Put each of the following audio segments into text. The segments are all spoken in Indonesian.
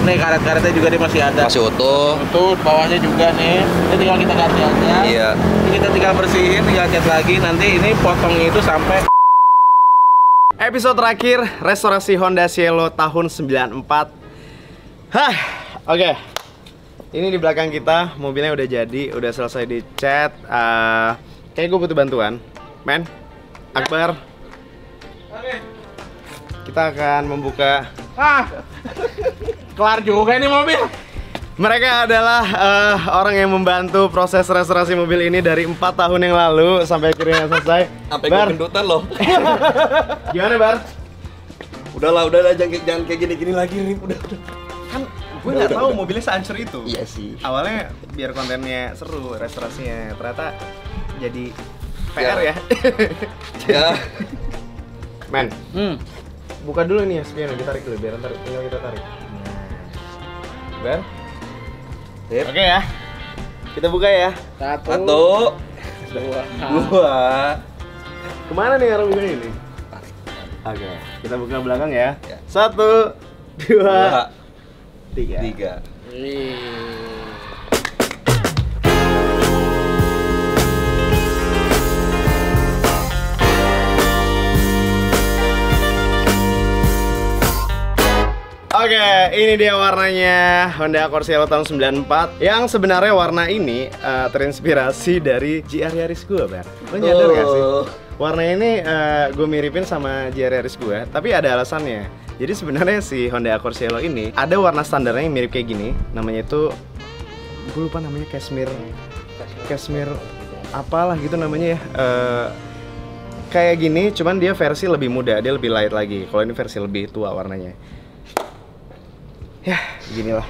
nih, karet-karetnya juga dia masih ada. Masih utuh. Utuh, bawahnya juga nih. Ini tinggal kita ganti aja. Iya. Ini kita tinggal bersihin, tinggal cat lagi. Nanti ini potongnya itu sampai episode terakhir restorasi Honda Cielo tahun 94. Hah, oke. Ini di belakang kita, mobilnya udah jadi, udah selesai dicat. Kayak gue butuh bantuan, men. Akbar. Oke. Kita akan membuka. Kelar juga ini mobil. Mereka adalah orang yang membantu proses restorasi mobil ini dari 4 tahun yang lalu sampai akhirnya selesai. Sampai gue gendutan loh. Gimana, Bar? Udahlah, jangan kayak gini-gini lagi nih. Udah. Kan gue nggak tahu mobilnya sehancur itu. Iya sih. Awalnya biar kontennya seru restorasinya, ternyata jadi PR ya. Ya. Men, buka dulu nih ya spionnya, ditarik dulu biar ntar tinggal kita tarik. Bar. Oke ya. Kita buka ya. Satu. Dua. Kemana nih arah buka ini? Oke, kita buka belakang ya. Ya. 1, 2, 3. Oke, ini dia warnanya Honda Accord Cielo tahun 94. Yang sebenarnya warna ini terinspirasi dari GR Yaris gue, Bar. Lo nyadar gak sih? Warna ini gue miripin sama GR Yaris gue, tapi ada alasannya. Jadi sebenarnya si Honda Accord Cielo ini ada warna standarnya yang mirip kayak gini. Namanya itu, gue lupa namanya, cashmere apalah gitu namanya ya. Kayak gini, cuman dia versi lebih muda, dia lebih light lagi. Kalau ini versi lebih tua warnanya. Ya, beginilah.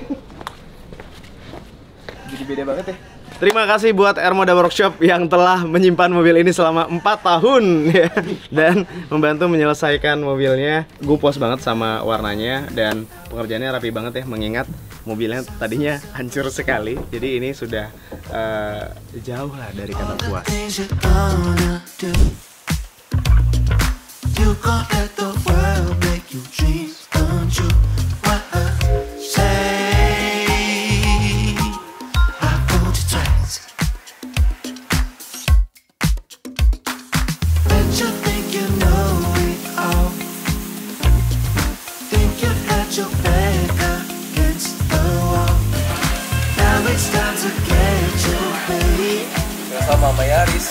Jadi beda banget ya. Terima kasih buat Ermoda Workshop yang telah menyimpan mobil ini selama 4 tahun ya, dan membantu menyelesaikan mobilnya. Gue puas banget sama warnanya dan pengerjaannya rapi banget ya, mengingat mobilnya tadinya hancur sekali. Jadi ini sudah jauh lah dari kata puas. Sama Yaris.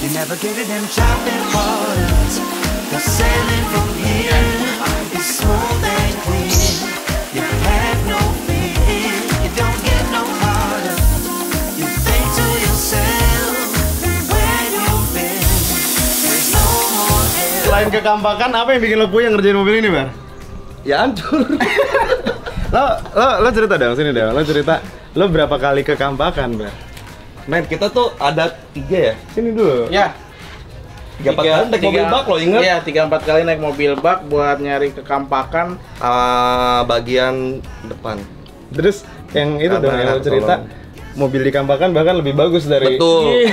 Navigated them chopping waters. The sailing from here is smooth and clean. You have no fear. You don't get no harder. You think to yourself where you've been. There's no more hell. Selain kegampakan, apa yang bikin lo puyeng ngerjain mobil ini, Bar? Ya hancur. Lo cerita dong, sini dong. Lo cerita, lo berapa kali kegampakan, Bar? Men, kita tuh ada 3 ya? Sini dulu. Ya. 3-4 kali naik mobil bak lo, inget? Iya, 3-4 kali naik mobil bak buat nyari kekampakan Bagian depan. Terus yang itu Karena dong yang lo cerita, mobil dikampakan bahkan lebih bagus dari. Betul.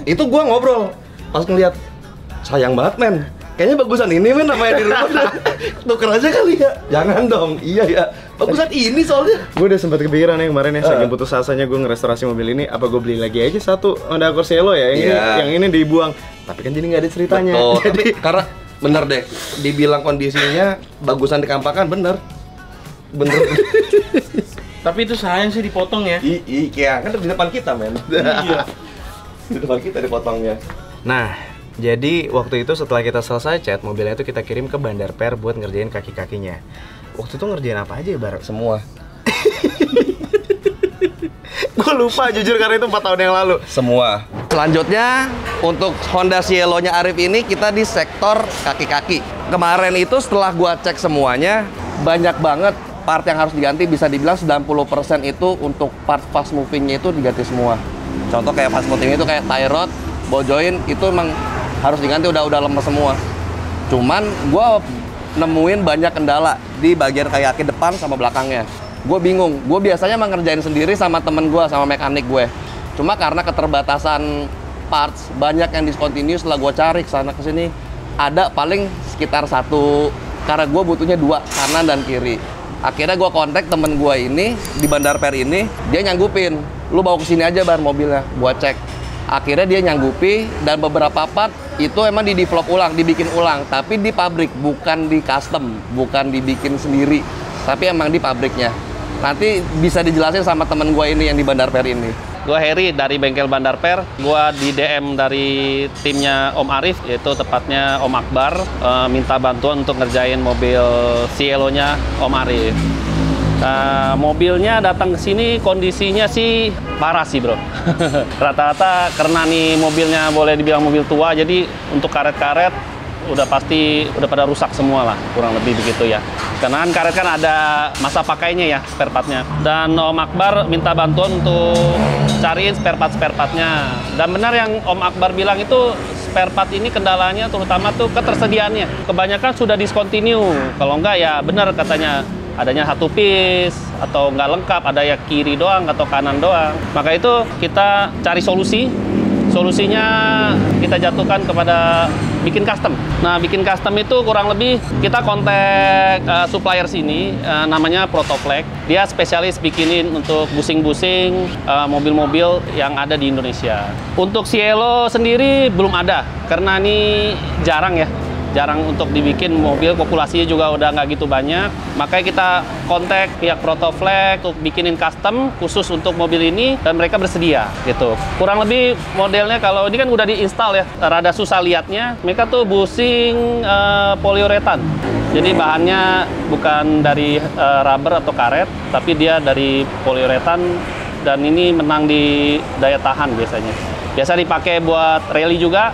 itu gua ngobrol pas ngeliat, sayang banget men. Kayaknya bagusan ini men, namanya di rumah. Tuker aja kali ya. Jangan dong. Iya ya. Bagusan ini soalnya. Gue udah sempat kepikiran ya kemarin ya, saking putus asanya gue ngerestorasi mobil ini, apa gue beli lagi aja satu Honda Accord Cielo ya, yang ini dibuang. Tapi kan jadi nggak ada ceritanya. Betul. Jadi Karena bener deh, dibilang kondisinya bagusan dikampakan, bener. Tapi itu sayang sih dipotong ya. Iya, kan di depan kita men. Iya. Di depan kita dipotongnya. nah, jadi waktu itu setelah kita selesai cat, mobilnya itu kita kirim ke Bandar Per buat ngerjain kaki-kakinya. Waktu itu ngerjain apa aja ya, Bar? Semua. Gue lupa jujur karena itu 4 tahun yang lalu. Semua. Selanjutnya untuk Honda Cielo-nya Arif ini kita di sektor kaki-kaki. Kemarin itu setelah gua cek semuanya, banyak banget part yang harus diganti. Bisa dibilang 90% itu untuk part fast moving-nya itu diganti semua. Contoh kayak fast moving itu kayak tie rod, ball joint itu emang harus diganti, udah lemes semua. Cuman gua nemuin banyak kendala di bagian kaki depan sama belakangnya. gue bingung. Gue biasanya mengerjain sendiri sama temen gue, sama mekanik gue. Cuma karena keterbatasan parts, banyak yang discontinue setelah gue cari kesana kesini. Ada paling sekitar 1, karena gue butuhnya 2, kanan dan kiri. Akhirnya gue kontak temen gue ini, di Bandar Per ini, dia nyanggupin. Lu bawa ke sini aja bar mobilnya, gue cek. Akhirnya dia nyanggupi, dan beberapa part itu emang di-develop ulang, dibikin ulang. Tapi di pabrik, bukan di custom, bukan dibikin sendiri. Tapi emang di pabriknya. Nanti bisa dijelasin sama temen gue ini yang di Bandar Per ini. Gue Heri dari bengkel Bandar Per. Gue di DM dari timnya Om Arif, yaitu tepatnya Om Akbar, minta bantuan untuk ngerjain mobil Cielo-nya Om Arif. Mobilnya datang ke sini kondisinya sih parah sih bro. Rata-rata karena nih mobilnya boleh dibilang mobil tua, jadi untuk karet-karet udah pasti udah pada rusak semua lah, kurang lebih begitu ya. Karena kan karet kan ada masa pakainya ya, spare partnya. Dan Om Akbar minta bantuan untuk cariin spare partnya. Dan benar yang Om Akbar bilang itu, spare part ini kendalanya terutama tuh ketersediaannya. Kebanyakan sudah discontinue. Kalau enggak ya benar katanya adanya 1 piece atau nggak lengkap, ada ya kiri doang atau kanan doang. Maka itu kita cari solusi. Solusinya kita jatuhkan kepada bikin custom. Nah, bikin custom itu kurang lebih kita kontak supplier sini, namanya Protoflex. Dia spesialis bikinin untuk busing-busing mobil-mobil yang ada di Indonesia. Untuk Cielo sendiri belum ada, karena ini jarang ya. Jarang untuk dibikin mobil, populasinya juga udah nggak gitu banyak. Makanya kita kontak pihak Protoflex untuk bikinin custom khusus untuk mobil ini, dan mereka bersedia gitu. Kurang lebih modelnya, kalau ini kan udah diinstal ya, rada susah liatnya. Mereka tuh busing poliuretan. Jadi bahannya bukan dari rubber atau karet, tapi dia dari poliuretan, dan ini menang di daya tahan biasanya. Biasa dipakai buat rally juga,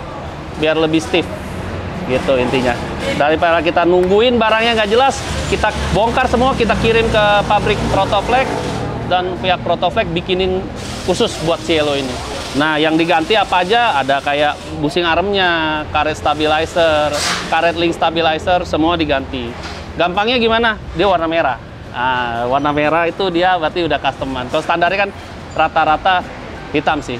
biar lebih stiff. Gitu intinya. Daripada kita nungguin barangnya nggak jelas, kita bongkar semua, kita kirim ke pabrik Protoflex, dan pihak Protoflex bikinin khusus buat Cielo ini. Nah, yang diganti apa aja? Ada kayak busing armnya, karet stabilizer, karet link stabilizer, semua diganti. Gampangnya gimana? Dia warna merah. Nah, warna merah itu dia berarti udah customan. Kalau standarnya kan rata-rata hitam sih.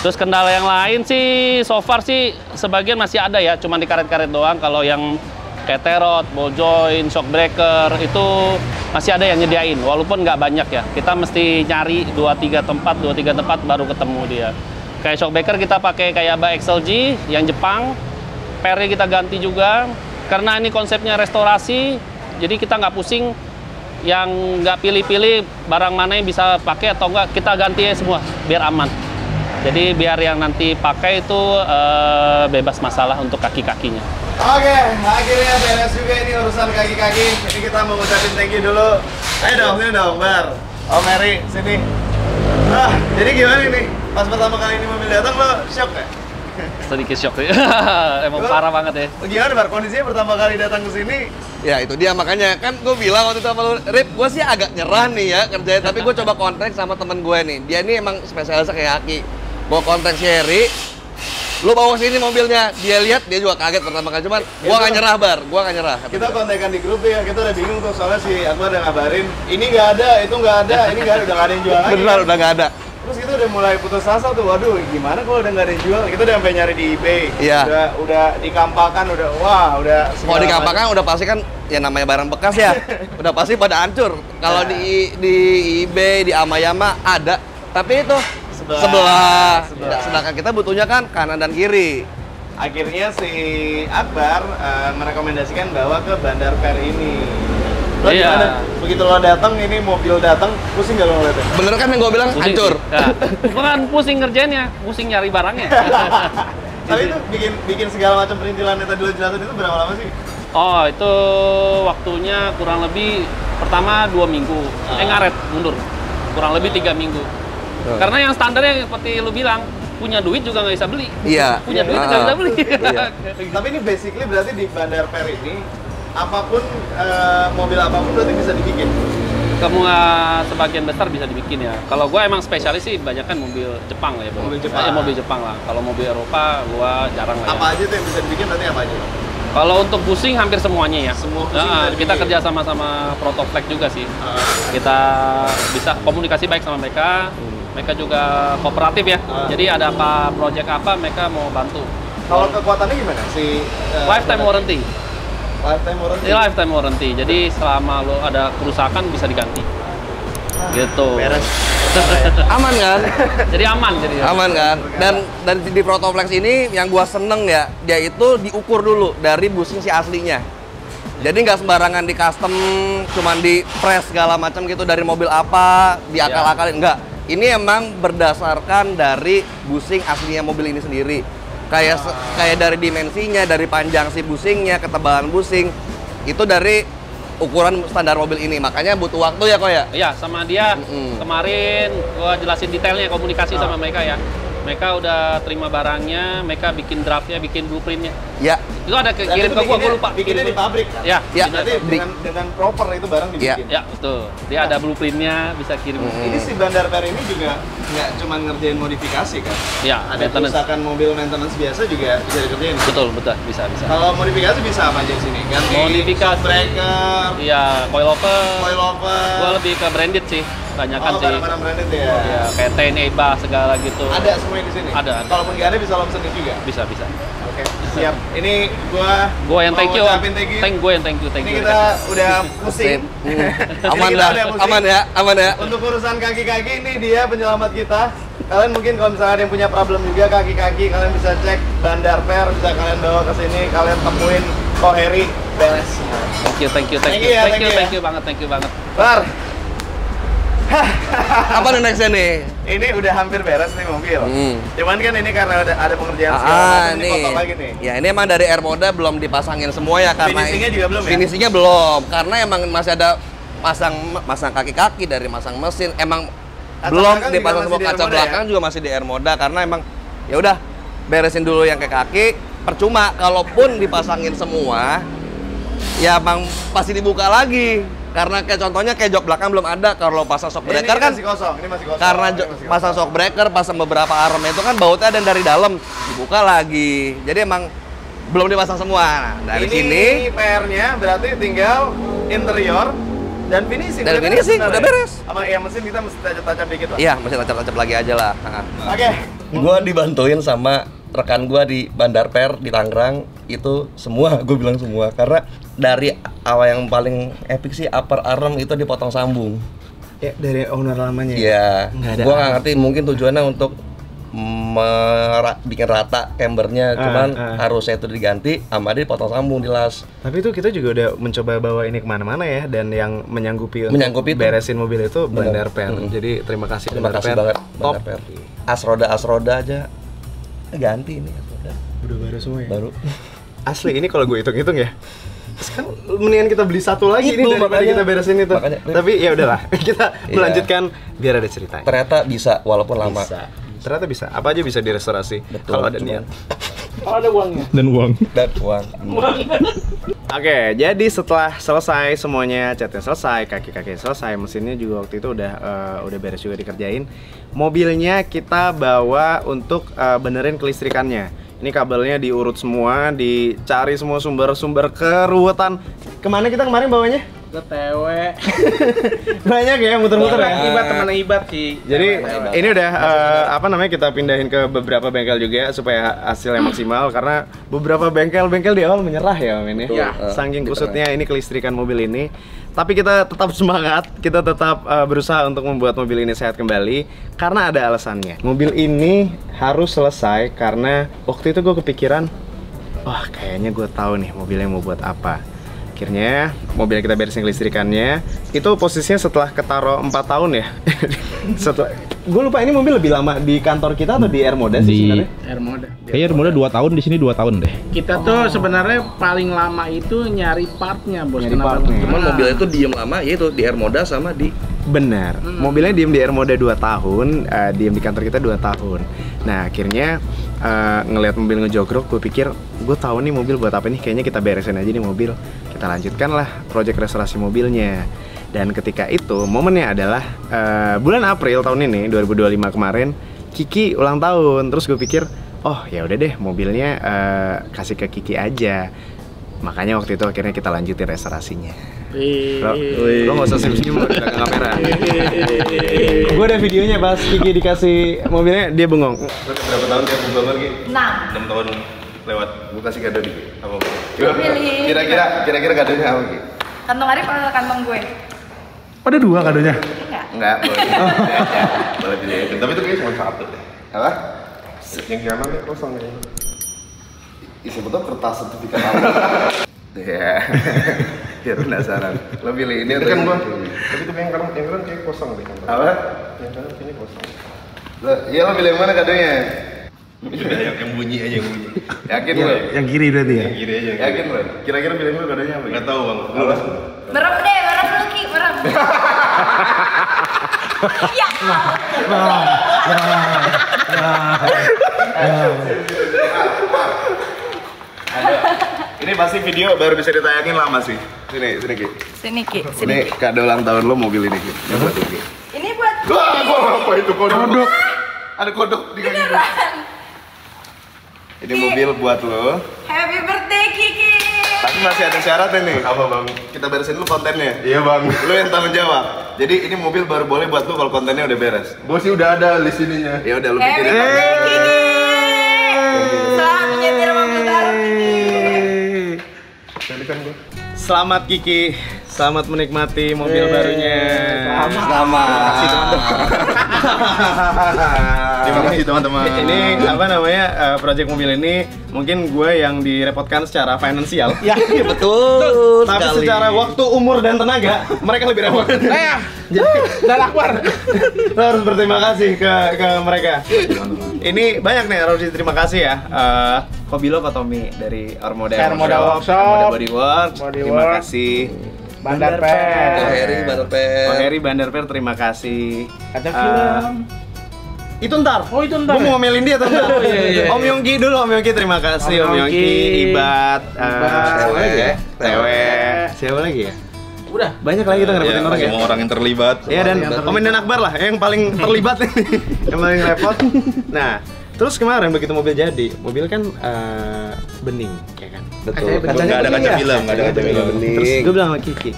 Terus kendala yang lain sih, so far sih sebagian masih ada ya, cuma di karet-karet doang. Kalau yang kayak terot, ball joint, shock breaker, itu masih ada yang nyediain, walaupun nggak banyak ya. Kita mesti nyari 2-3 tempat baru ketemu dia. Kayak shock breaker kita pakai kayak Ba XLG yang Jepang, pernya kita ganti juga. Karena ini konsepnya restorasi, jadi kita nggak pusing yang nggak pilih-pilih barang mana yang bisa pakai atau enggak, kita ganti ya semua biar aman. Jadi biar yang nanti pakai itu bebas masalah untuk kaki-kakinya. Oke, akhirnya beres juga ini urusan kaki-kaki. Ini kita mau ngucapin thank you dulu. Ayo dong, sini dong, Bar. Om Mary, sini. Jadi gimana nih? Pas pertama kali ini mobil datang lo shock ya? Sedikit shock ya. Emang parah banget ya. Gimana Bar, kondisinya pertama kali datang ke sini? Ya itu dia, makanya kan gue bilang waktu itu sama lu, Rip, gue sih agak nyerah nih ya kerjain. Tapi gue coba kontak sama temen gue nih. Dia ini emang spesialisnya kayak kaki. Gue kontak si Heri, lu bawa sini mobilnya. Dia lihat, dia juga kaget pertama kali. Cuman gue gak nyerah Bar, gue gak nyerah. Kita kontekan di grup ya, kita udah bingung tuh soalnya si Akbar udah ngabarin ini nggak ada, itu nggak ada, ini nggak ada, udah nggak ada yang jual lagi. Benar, udah gak ada. Terus kita udah mulai putus asa tuh, waduh gimana kalau udah nggak ada yang jual? Kita udah sampai nyari di eBay, Iya. udah dikampakan, udah Kalau dikampakan udah pasti kan ya namanya barang bekas ya, udah pasti pada hancur. Kalau di eBay, di Amayama ada, tapi itu sebelah. Sedangkan kita butuhnya kan kanan dan kiri. Akhirnya si Akbar merekomendasikan bawa ke Bandar Per ini. Lo Iya. gimana? Begitu lo datang, ini mobil datang, pusing nggak lo ngeliatnya? Bener kan yang gue bilang Pusing hancur. sih. Ya. Bukan pusing ngerjainnya, pusing nyari barangnya. Tapi itu bikin segala macam perintilan yang tadi lo jelasin itu berapa lama sih? Oh, itu waktunya kurang lebih pertama 2 minggu. Ngaret, mundur. Kurang lebih 3 minggu. Karena yang standarnya seperti lu bilang, punya duit juga nggak bisa beli. Iya. Punya duit nggak bisa beli. Iya. Tapi ini basically berarti di Bandar Per ini apapun mobil apapun berarti bisa dibikin. Semua sebagian besar bisa dibikin ya. Kalau gua emang spesialis sih banyak kan mobil Jepang lah ya, Bro. Mobil Jepang. Mobil Jepang lah. Kalau mobil Eropa gua jarang lah ya. Apa aja tuh yang bisa dibikin berarti apa aja? Kalau untuk busing hampir semuanya ya. Semua busing dari kita Mini. kerja sama Protoflex juga sih. Kita bisa komunikasi baik sama mereka. Mereka juga kooperatif ya. Jadi ada apa project apa mereka mau bantu. Kalau kekuatannya gimana si Lifetime warranty. Lifetime warranty. Ini lifetime warranty. Jadi selama lo ada kerusakan bisa diganti. Gitu. Beres. Aman kan? Jadi aman jadi. Aman kan? Dan di Protoflex ini yang gua seneng ya, dia itu diukur dulu dari busing si aslinya. Jadi nggak sembarangan di custom, cuman di press segala macam gitu dari mobil apa, diakal-akalin. Enggak. Ini emang berdasarkan dari busing aslinya mobil ini sendiri. Kayak dari dimensinya, dari panjang si busingnya, ketebalan busing. Itu dari ukuran standar mobil ini, makanya butuh waktu ya kok ya? Iya, sama dia kemarin gua jelasin detailnya komunikasi sama mereka ya. Mereka udah terima barangnya, mereka bikin draftnya, bikin blueprintnya. Ya, Itu ada kirim ke gua lupa. Bikinnya di pabrik kan? Ya, Ya. Berarti dengan proper itu barang dibikin. ya betul. Dia ada blueprintnya, bisa kirim. Ini si Bandar Per ini juga nggak cuma ngerjain modifikasi kan? Ya, Ada maintenance. kerusakan mobil maintenance biasa juga bisa dikerjain. Betul, bisa. Kalau modifikasi bisa apa aja di sini? Ganti Modifikasi. shock breaker, Iya, coilover. coilover. Gua lebih ke branded sih, banyakan sih. Barang-barang branded ya. Ya, kayak TNI, EBA segala gitu. Ada semuanya di sini. Ada. Kalaupun nggak ada bisa lo pesenin juga. Bisa. Oke, siap. Ini Gua yang thank you. mau ngucapin thank you. Thank you. Ini kita udah pusing. aman Jadi kita dah, udah pusing. aman ya. Untuk urusan kaki-kaki ini dia penyelamat kita. Kalian mungkin kalau misalnya ada yang punya problem juga kaki-kaki, kalian bisa cek Bandar Per, bisa kalian bawa ke sini, kalian temuin Ko Heri, beres. Thank you banget. Bar, Apa nih nextnya nih? ini udah hampir beres nih mobil. Cuman kan ini karena ada pengerjaan segala macam, ini kotor lagi nih. Ya ini emang dari Air Moda belum dipasangin semua ya karena Finishingnya juga belum ya? Finishingnya belum, karena emang masih ada masang kaki-kaki dari masang mesin. Emang Kaca belum belakang juga dipasang masih semua di Air kaca Moda belakang juga masih di Air Moda karena emang ya udah beresin dulu yang kayak kaki. Percuma kalaupun dipasangin semua, ya emang pasti dibuka lagi. Karena kayak contohnya kayak jok belakang belum ada, kalau pasang shock breaker kan masih kosong, ini masih kosong. karena ini masih kosong. pasang shock breaker, pasang beberapa arm itu kan bautnya ada yang dari dalam, dibuka lagi. Jadi emang belum dipasang semua. Nah, dari ini sini PR-nya berarti tinggal interior dan finishing. Dan Udah finishing, beres udah sebenarnya. beres. Sama ya mesin kita mesti tancap-tancap dikit lah. iya masih tancap-tancap lagi aja lah. Oke. Gua dibantuin sama rekan gua di Bandar Per di Tangerang itu semua, gue bilang semua karena dari awal yang paling epic sih upper arm itu dipotong sambung. Ya dari owner lamanya. Iya. Nggak ada Gua nggak ngerti mungkin tujuannya untuk bikin rata cambernya, cuman harusnya itu diganti sama dia potong sambung di las. Tapi itu kita juga udah mencoba bawa ini kemana-mana ya, dan yang menyanggupi untuk itu. beresin mobil itu Bener. Bandar Per. Jadi terima kasih Terima Bandar kasih Per. banget Top. Bandar Per. Asroda aja ganti ini Asroda. Udah baru semua ya. Baru. Asli ini kalau gue hitung-hitung ya. Kan mendingan kita beli satu lagi Itu, ini daripada makanya. kita beresin itu. Makanya. Tapi ya udahlah, kita Iya. melanjutkan biar ada ceritanya. Ternyata bisa walaupun lama. Bisa. Ternyata bisa. Apa aja bisa direstorasi Betul, kalau ada cuman- niat. Kalau ada uangnya. Dan uang. Dan uang. Oke, jadi setelah selesai semuanya, catnya selesai, kaki-kaki selesai, mesinnya juga waktu itu udah beres juga dikerjain. Mobilnya kita bawa untuk benerin kelistrikannya. Ini kabelnya diurut semua, dicari semua sumber-sumber keruwetan. Kemana kita kemarin bawanya? Ke TW. Banyak ya, muter-muter ya. Ibat temen Ibat sih. Jadi ini udah apa namanya, kita pindahin ke beberapa bengkel juga supaya hasilnya maksimal, karena beberapa bengkel di awal menyerah ya Om ini. Iya. Saking kusutnya ini kelistrikan mobil ini. Tapi kita tetap semangat, kita tetap berusaha untuk membuat mobil ini sehat kembali karena ada alasannya. Mobil ini harus selesai karena waktu itu gue kepikiran, wah kayaknya gue tahu nih mobilnya mau buat apa. Akhirnya mobil kita beresin kelistrikannya. Itu posisinya setelah ketaro 4 tahun ya. Setelah, gue lupa ini mobil lebih lama di kantor kita atau di Air Moda sih sebenarnya? Air Moda. Kayaknya Air Moda 2 tahun, di sini 2 tahun deh. Kita tuh sebenarnya paling lama itu nyari partnya, Bos. Nyari Kenapa? partnya. Cuman mobilnya itu diem lama, yaitu di Air Moda sama di Benar, mobilnya diem di Air Moda 2 tahun, diem di kantor kita 2 tahun. Nah akhirnya ngelihat mobil ngejogrok, gue pikir gue tahu nih mobil buat apa nih, kayaknya kita beresin aja nih mobil. Kita lanjutkan lah proyek restorasi mobilnya. Dan ketika itu momennya adalah bulan April tahun ini 2025 kemarin, Kiki ulang tahun. Terus gue pikir, oh ya udah deh mobilnya kasih ke Kiki aja. Makanya waktu itu akhirnya kita lanjutin restorasinya. Lo nggak usah senyum-senyum lo di belakang kamera. Gue ada videonya pas Kiki dikasih mobilnya, dia bengong. Berapa tahun dia bengong lagi? 6 tahun lewat. Gue kasih kado dikit. Apa? Kira-kira kadonya apa Ki? Kantong Arif atau kantong gue? Ada 2 kadonya? Enggak, boleh. Boleh pilih. Tapi itu kayaknya cuma 1 deh. Apa? Yang kanannya kosong ya. Isi betul kertas sertifikat apa? Iya. Biar penasaran. Lo pilih ini atau kan gua? Tapi itu yang kanan kayak kosong deh. Apa? Yang kanan kayaknya kosong. Iya lo pilih yang mana kadonya? yang bunyi aja yang bunyi. Yakin lo? Yang kiri berarti ya? Yang kiri aja. Yakin lo? Kira-kira pilih lo kadonya apa? Enggak tahu, Bang. Merem deh, merem dulu Ki, merem. Ya. Ini pasti video baru bisa ditayangin lama sih. Sini Ki. Sini Ki, Ini sini. kado ulang tahun lo mobil ini Ki. Buat Ki. Ini buat Wah, apa itu kodok? Ada kodok di kaki. beneran. Ini mobil buat lo. Happy birthday Kiki. Tapi masih ada syaratnya nih. Apa Bang? Kita beresin dulu kontennya. Iya Bang. Lo yang tanggung jawab. Jadi ini mobil baru boleh buat lo kalau kontennya udah beres. Gue sih udah ada list ininya. Ya udah lo Happy pikirin. birthday Kiki. Selamat menyetir mobil baru Kiki. Selamat Kiki. Selamat menikmati mobil barunya. Selamat. Terima kasih teman-teman. Ini apa namanya? Project mobil ini mungkin gue yang direpotkan secara finansial. Ya, betul. Tapi sekali. secara waktu, umur dan tenaga, mereka lebih repot. Dan Akbar. Lo harus berterima kasih ke mereka. Ini banyak nih harus diterima kasih ya. Kobilo Pak Tommy dari Armoda Workshop. Bodyworks. Terima Bodyworks. kasih. Bandar Ko Pet. Heri, Bandarpet. Pak Heri Bandarper, terima kasih. Kaca film. Itu ntar. Oh, itu ntar Gue ya? mau ngomelin dia tuh ntar. iya. Om Yongki dulu, Om Yongki terima kasih. Om Om Yongki, Yongki, Ibat, Tewe. Tewe. Siapa lagi ya? Udah. Banyak lagi kita ngerepotin orang ya. Semua orang yang terlibat. Iya dan Komen dan Akbar lah yang paling terlibat nih, yang paling repot. Nah, terus kemarin begitu mobil jadi, mobil kan bening, ya kan? Betul. Nggak ada kaca film, nggak ada kaca film. Terus gue bilang sama Kiki,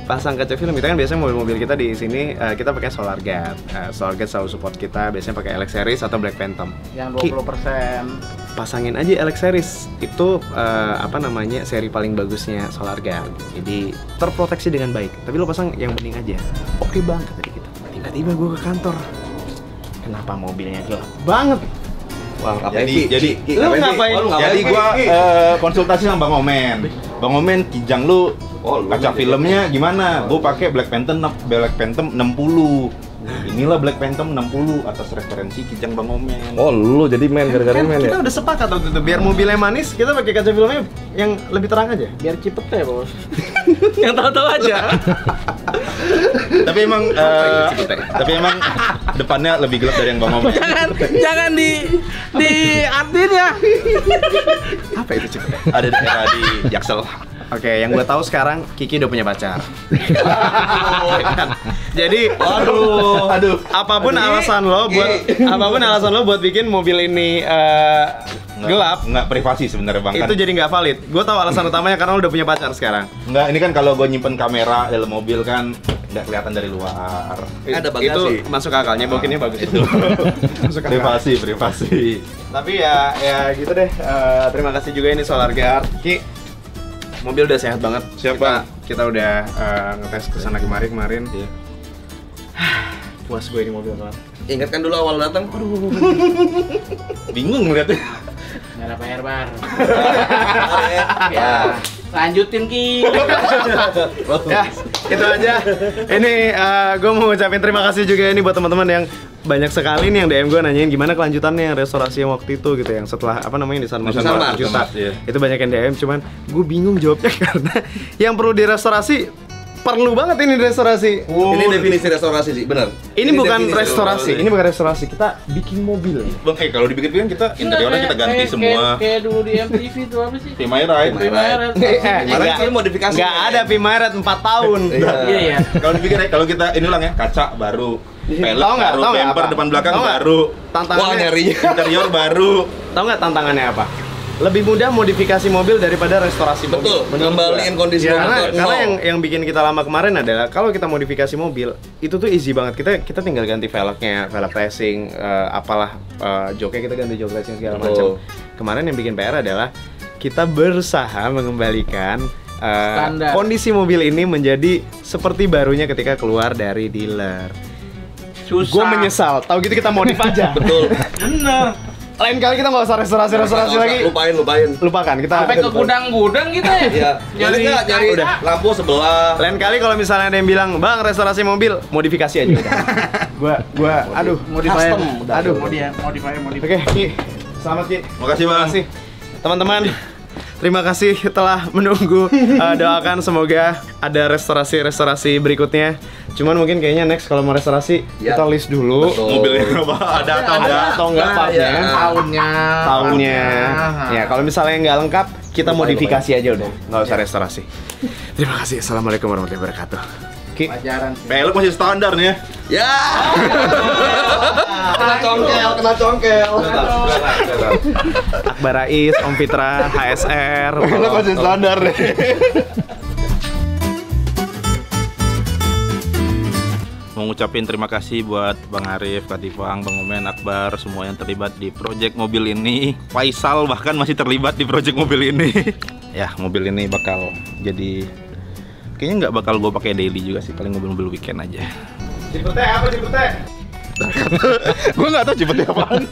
pasang kaca film. Kita kan biasanya mobil-mobil kita di sini kita pakai Solar Guard. Solar Guard selalu support kita, biasanya pakai LX Series atau Black Phantom. Yang Ki, 20%. pasangin aja LX Series. Itu apa namanya, seri paling bagusnya Solar Guard. Jadi terproteksi dengan baik. Tapi lo pasang yang bening aja. Oke bang, kata dia gitu. Tiba-tiba gue ke kantor. Kenapa mobilnya gelap banget? Wah, ngapain Jadi Lu ngapain? jadi gua konsultasi sama Bang Omen. Bang Omen, kijang lu kaca filmnya gimana? Gua pakai Black Phantom 60. Inilah Black Phantom 60 atas referensi kijang Bang Omen. Oh, lu jadi main gara-gara Kan main ya? kita udah sepakat waktu itu, biar mobilnya manis, kita pakai kaca filmnya yang lebih terang aja. Biar cepet ya, Bos. Yang tahu-tahu aja. Tapi emang depannya lebih gelap dari yang Bang Omen. Jangan diartiin ya. Apa itu cepet? Ada daerah di Jaksel. Oke, yang gue tahu sekarang Kiki udah punya pacar. Jadi, aduh, apapun alasan lo buat bikin mobil ini gelap, Nggak privasi sebenarnya Bang. itu Kan? jadi nggak valid. Gue tahu alasan utamanya karena lo udah punya pacar sekarang. Nggak, ini kan kalau gue nyimpen kamera dalam mobil kan nggak kelihatan dari luar. Ada bagasi. Itu masuk akalnya, bokinnya bagus itu. Masuk akal. Privasi. Tapi ya gitu deh. Terima kasih juga ini Solar Guard. Ki, mobil udah sehat banget. Siapa? Kita udah ngetes kesana kemarin. Iya. Puas gue ini mobil banget. Ingatkan dulu awal datang. Aduh. Bingung ngeliatnya. Nggak ada PR bar. Ya. Lanjutin Ki. Ya, itu aja. Ini gue mau ngucapin terima kasih juga ini buat teman-teman yang banyak sekali nih yang DM gue nanyain gimana kelanjutannya yang restorasi yang waktu itu gitu, yang setelah apa namanya di Sanmar Di Sanmar, juta. iya. Itu banyak yang DM, cuman gue bingung jawabnya karena yang perlu direstorasi perlu banget ini restorasi. Ini definisi restorasi sih, benar. Ini bukan definisi restorasi, ini bukan restorasi. Kita bikin mobil. Bang, kalau dipikir-pikir kita interiornya kita ganti semua. Kayak dulu di MTV itu apa sih? P-My-Ride. Kemarin sih modifikasi. Nggak ada Pimaret 4 tahun. Iya. Kalau dipikir kalau kita ini ulang ya, kaca baru, pelek Tahu nggak? baru, Tahu nggak bumper apa? depan belakang Tahu nggak? baru, Wah, Tantangannya, nyarinya. interior baru. tahu nggak tantangannya apa? lebih mudah modifikasi mobil daripada restorasi mobil. Betul, Menurut ngembaliin gua. kondisi Ya, mobil ke karena nol. yang bikin kita lama kemarin adalah kalau kita modifikasi mobil itu tuh easy banget. Kita tinggal ganti velgnya, velg racing, apalah joknya kita ganti jok racing segala Betul. macam. Kemarin yang bikin PR adalah kita berusaha mengembalikan Standar. kondisi mobil ini menjadi seperti barunya ketika keluar dari dealer. Susah. Gue menyesal, tahu gitu kita modif aja. Betul. Bener. Lain kali kita nggak usah restorasi lagi. Lupain. Lupakan kita. Sampai ke gudang-gudang kita ya. Iya. Nyari Udah. lampu sebelah. Lain kali kalau misalnya ada yang bilang, "Bang, restorasi mobil, modifikasi aja." Gua aduh, Modifier. Custom. Aduh. Modifier. Oke, Ki. Selamat, Ki. Makasih, Bang. Terima kasih. Teman-teman, terima kasih telah menunggu. Doakan semoga ada restorasi berikutnya. Cuman mungkin kayaknya next kalau mau restorasi Ya. kita list dulu. Betul. Mobilnya apa? Ada atau enggak? Ada atau enggak partnya? Tahunnya. Ya, kalau misalnya nggak lengkap, kita Lupain, modifikasi aja udah. Nggak usah restorasi. Terima kasih. Assalamualaikum warahmatullahi wabarakatuh. Ki. Pelajaran. Pelek masih standar nih ya. Ya. Kena congkel. Akbar Rais, Om Fitra, HSR. Pelek masih standar nih. Mau ngucapin terima kasih buat Bang Arif, Kak Tifang, Bang Omen, Akbar, semua yang terlibat di proyek mobil ini. Faisal bahkan masih terlibat di proyek mobil ini. Ya, mobil ini bakal jadi kayaknya nggak bakal gue pakai daily juga sih, paling mobil-mobil weekend aja. Cipete apa cipete? Gue nggak tahu cepetnya apaan.